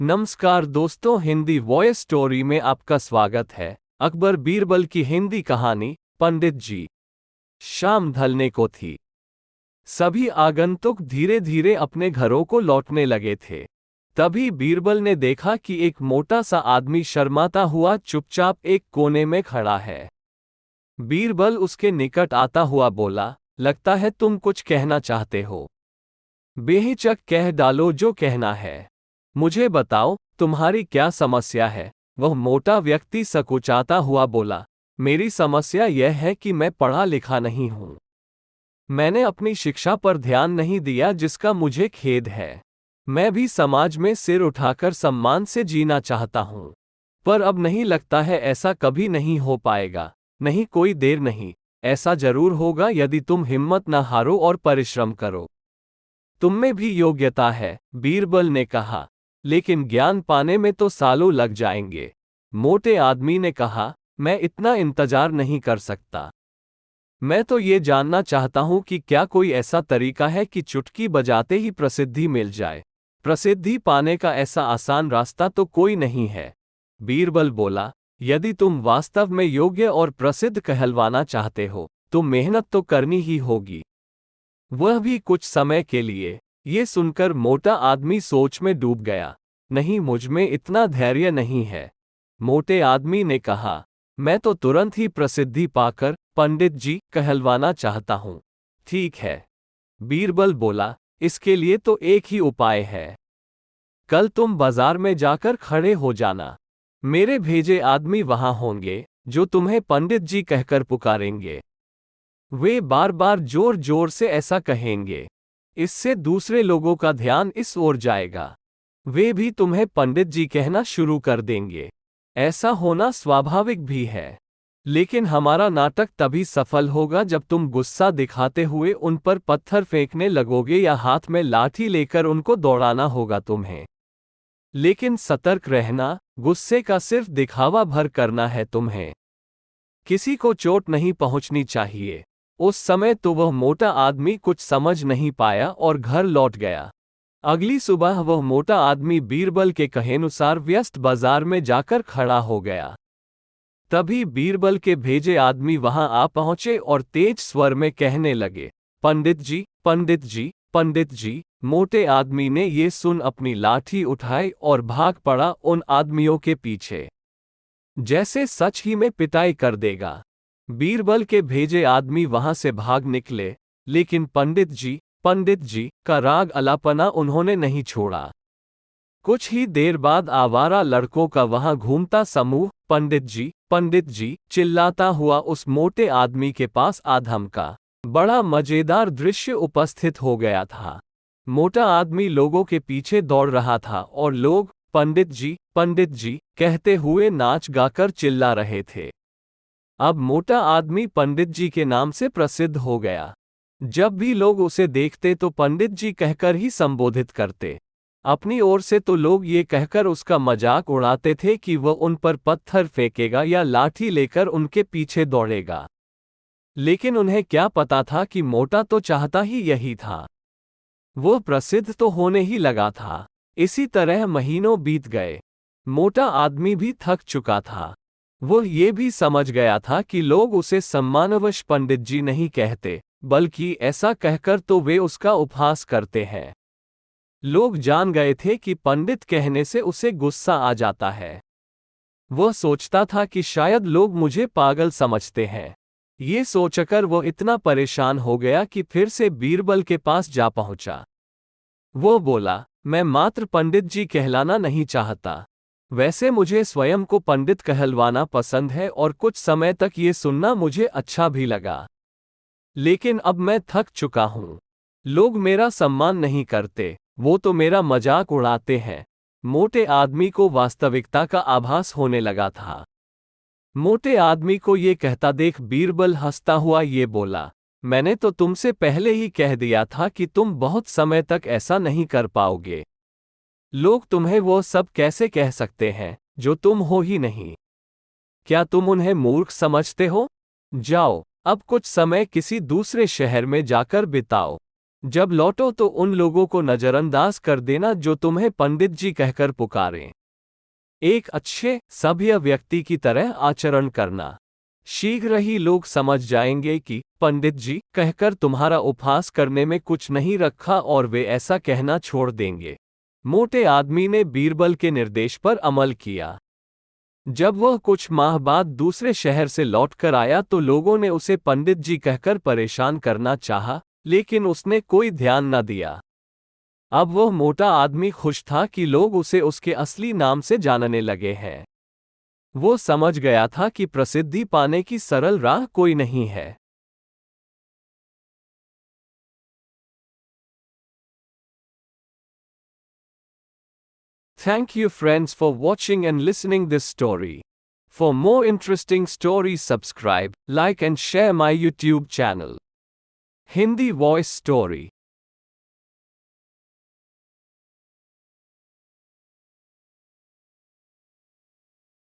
नमस्कार दोस्तों, Hindi voice story में आपका स्वागत है। अकबर बीरबल की हिंदी कहानी पंडित जी। शाम ढलने को थी। सभी आगंतुक धीरे धीरे अपने घरों को लौटने लगे थे। तभी बीरबल ने देखा कि एक मोटा सा आदमी शर्माता हुआ चुपचाप एक कोने में खड़ा है। बीरबल उसके निकट आता हुआ बोला, लगता है तुम कुछ कहना चाहते हो। बेहिचक कह डालो जो कहना है। मुझे बताओ, तुम्हारी क्या समस्या है? वह मोटा व्यक्ति सकुचाता हुआ बोला, मेरी समस्या यह है कि मैं पढ़ा लिखा नहीं हूं। मैंने अपनी शिक्षा पर ध्यान नहीं दिया, जिसका मुझे खेद है। मैं भी समाज में सिर उठाकर सम्मान से जीना चाहता हूं, पर अब नहीं लगता है ऐसा कभी नहीं हो पाएगा। नहीं, कोई देर नहीं, ऐसा जरूर होगा यदि तुम हिम्मत न हारो और परिश्रम करो। तुममें भी योग्यता है, बीरबल ने कहा, लेकिन ज्ञान पाने में तो सालों लग जाएंगे। मोटे आदमी ने कहा, मैं इतना इंतजार नहीं कर सकता। मैं तो ये जानना चाहता हूं कि क्या कोई ऐसा तरीका है कि चुटकी बजाते ही प्रसिद्धि मिल जाए। प्रसिद्धि पाने का ऐसा आसान रास्ता तो कोई नहीं है। बीरबल बोला, यदि तुम वास्तव में योग्य और प्रसिद्ध कहलवाना चाहते हो तो मेहनत तो करनी ही होगी, वह भी कुछ समय के लिए। ये सुनकर मोटा आदमी सोच में डूब गया। नहीं, मुझमें इतना धैर्य नहीं है। मोटे आदमी ने कहा, मैं तो तुरंत ही प्रसिद्धि पाकर पंडित जी कहलवाना चाहता हूं। ठीक है, बीरबल बोला, इसके लिए तो एक ही उपाय है। कल तुम बाजार में जाकर खड़े हो जाना। मेरे भेजे आदमी वहां होंगे जो तुम्हें पंडित जी कहकर पुकारेंगे। वे बार बार जोर जोर से ऐसा कहेंगे। इससे दूसरे लोगों का ध्यान इस ओर जाएगा। वे भी तुम्हें पंडित जी कहना शुरू कर देंगे। ऐसा होना स्वाभाविक भी है, लेकिन हमारा नाटक तभी सफल होगा जब तुम गुस्सा दिखाते हुए उन पर पत्थर फेंकने लगोगे या हाथ में लाठी लेकर उनको दौड़ाना होगा तुम्हें। लेकिन सतर्क रहना, गुस्से का सिर्फ दिखावा भर करना है तुम्हें। किसी को चोट नहीं पहुंचनी चाहिए। उस समय तो वह मोटा आदमी कुछ समझ नहीं पाया और घर लौट गया। अगली सुबह वह मोटा आदमी बीरबल के कहेनुसार व्यस्त बाजार में जाकर खड़ा हो गया। तभी बीरबल के भेजे आदमी वहां आ पहुंचे और तेज स्वर में कहने लगे, पंडित जी, पंडित जी, पंडित जी। मोटे आदमी ने ये सुन अपनी लाठी उठाई और भाग पड़ा उन आदमियों के पीछे, जैसे सच ही में पिटाई कर देगा। बीरबल के भेजे आदमी वहां से भाग निकले, लेकिन पंडित जी का राग अलापना उन्होंने नहीं छोड़ा। कुछ ही देर बाद आवारा लड़कों का वहां घूमता समूह पंडित जी चिल्लाता हुआ उस मोटे आदमी के पास आ धमका। बड़ा मजेदार दृश्य उपस्थित हो गया था। मोटा आदमी लोगों के पीछे दौड़ रहा था और लोग पंडित जी कहते हुए नाच गाकर चिल्ला रहे थे। अब मोटा आदमी पंडित जी के नाम से प्रसिद्ध हो गया। जब भी लोग उसे देखते तो पंडित जी कहकर ही संबोधित करते। अपनी ओर से तो लोग ये कहकर उसका मजाक उड़ाते थे कि वह उन पर पत्थर फेंकेगा या लाठी लेकर उनके पीछे दौड़ेगा। लेकिन उन्हें क्या पता था कि मोटा तो चाहता ही यही था। वह प्रसिद्ध तो होने ही लगा था। इसी तरह महीनों बीत गए। मोटा आदमी भी थक चुका था। वह ये भी समझ गया था कि लोग उसे सम्मानवश पंडित जी नहीं कहते, बल्कि ऐसा कहकर तो वे उसका उपहास करते हैं। लोग जान गए थे कि पंडित कहने से उसे गुस्सा आ जाता है। वह सोचता था कि शायद लोग मुझे पागल समझते हैं। ये सोचकर वह इतना परेशान हो गया कि फिर से बीरबल के पास जा पहुंचा। वो बोला, मैं मात्र पंडित जी कहलाना नहीं चाहता। वैसे मुझे स्वयं को पंडित कहलवाना पसंद है और कुछ समय तक ये सुनना मुझे अच्छा भी लगा। लेकिन अब मैं थक चुका हूं। लोग मेरा सम्मान नहीं करते, वो तो मेरा मजाक उड़ाते हैं। मोटे आदमी को वास्तविकता का आभास होने लगा था। मोटे आदमी को ये कहता देख बीरबल हंसता हुआ ये बोला, मैंने तो तुमसे पहले ही कह दिया था कि तुम बहुत समय तक ऐसा नहीं कर पाओगे। लोग तुम्हें वो सब कैसे कह सकते हैं जो तुम हो ही नहीं। क्या तुम उन्हें मूर्ख समझते हो? जाओ, अब कुछ समय किसी दूसरे शहर में जाकर बिताओ। जब लौटो तो उन लोगों को नजरअंदाज कर देना जो तुम्हें पंडित जी कहकर पुकारें। एक अच्छे, सभ्य व्यक्ति की तरह आचरण करना। शीघ्र ही लोग समझ जाएंगे कि पंडित जी कहकर तुम्हारा उपहास करने में कुछ नहीं रखा और वे ऐसा कहना छोड़ देंगे। मोटे आदमी ने बीरबल के निर्देश पर अमल किया। जब वह कुछ माह बाद दूसरे शहर से लौटकर आया तो लोगों ने उसे पंडित जी कहकर परेशान करना चाहा, लेकिन उसने कोई ध्यान न दिया। अब वह मोटा आदमी खुश था कि लोग उसे उसके असली नाम से जानने लगे हैं। वो समझ गया था कि प्रसिद्धि पाने की सरल राह कोई नहीं है। Thank you friends for watching and listening this story. For more interesting stories subscribe, like and share my YouTube channel. Hindi Voice Story.